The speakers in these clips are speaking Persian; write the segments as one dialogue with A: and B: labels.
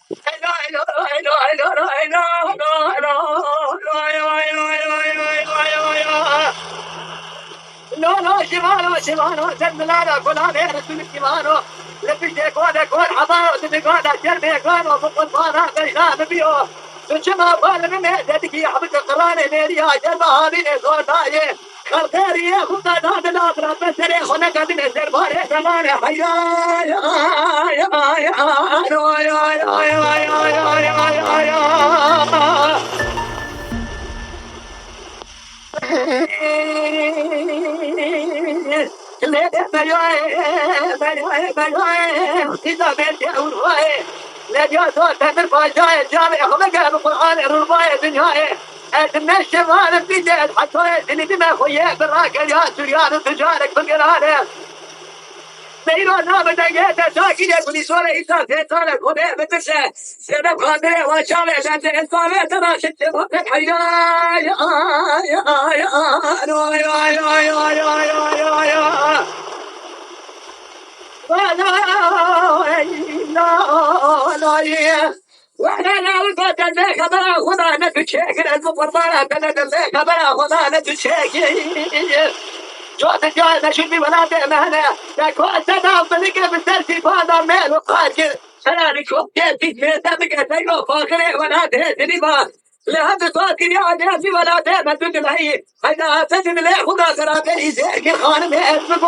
A: No, no, Shimano, Shimano, Zendalada, Colade, Shimano, let me take one, Habao, the God, Jeremy, Grano, Pupana, the Bio, the Chima, Parliament, that he have the Kalane area, Jabahari, Godaye, Calcaria, who got on the Labra, Honakatin, their body, Ramana, Pero no me tengas aquí de polisola y tal, de toda la joder, vete se me prende o chale, gente, el toilet, la shit, te voy a caer. Ay, ay, ay, وانا لا وقت ذاك بلا خدا نتشيك المقربانة بلا ذاك بلا خدا نتشيك جوت جاي نشوفي ولا تمهنا لكن تنام بلقى بالترتيب هذا مال وقاتل سلام شوف كيف تمك تيجو فاخري ولا تهدني ما لهذا صوتي يا ناسي ولا تهم تدلعي هذا تجد لي خدا سرابي زيك خانم اسمك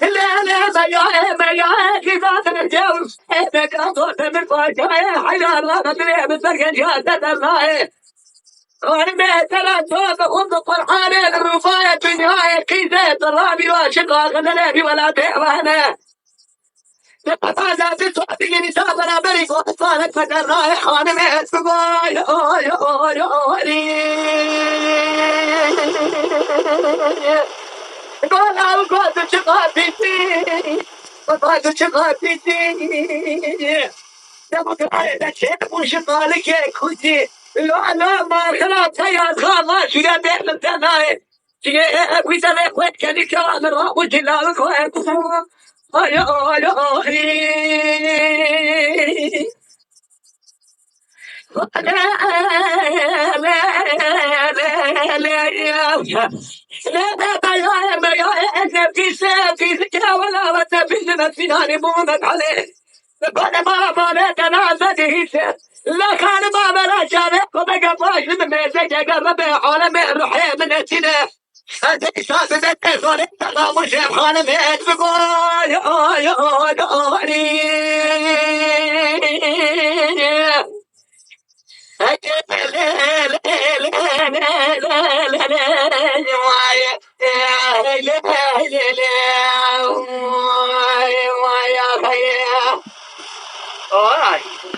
A: لا ما كيف نتجاوز هذاك أطول من فاجعة حيران لا تدري بالسرقة جات الله أنا ما ترى توب خذ فرحانة الرفاية في النهاية كيزة الرابي وشقا غنى ولا تعبانة هذا تسوي نساء أنا بريء وصارت فكر رايح أنا ما أسبوع قال أوقات شقاتي وقات شقاتي دمك شيء وش قالك يا كوتي لا ما خلاص هيا خلاص يا دهل الثناي يا كويس أنا كويس كذي كلام الروح وجلالك كويس هيا لا كان بابا لا شارك وبقى فاش من ميزك قرب عالم الرحيم من السنة هذا إحساس التأثير تقام الشيخ خانم يتفقون All right.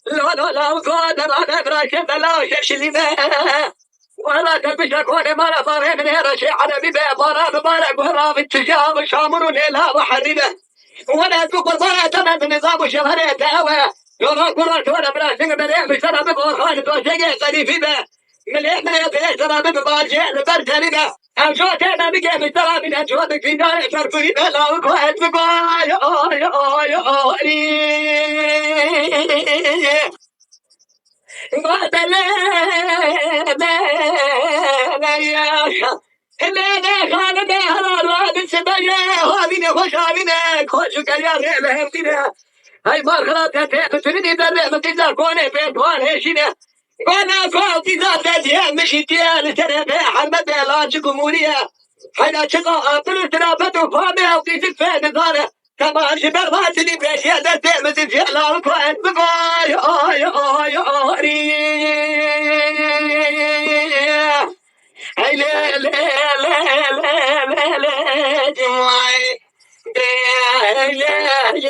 A: لا قادر أنا براشد لا شيء ولا تبشك ولا ما نصار من هذا شيء على بيبه برا ببارك وهرا في التجاب شامر ليلها وحربه ولا تقول برا تمام النظام وشهرة دعوة يوم قررت ولا براشد بريح بسرعة ببرخان توجه قريب به من إحنا يبي سرعة ببارجة لبرتلنا أمشوت أنا بقى بسرعة من أجوادك في دار شرقي بلا وقعد بقاي لا خان بهر الواد سبيا هذه خوشابنا خوشك يا ريبه همتنا هاي مرخلات تفردي در متزا كونه بيتوان هشينا وانا قلت ذات ديال مشي ديال ترى محمد لا جمهوريه حنا شقا اطل ترابته فامي او في فين داره كما جبر فاتني بيش يا دتي متزا لا كوين بقاي هاي لا لا لا لا لا لا جماعي لا لا لا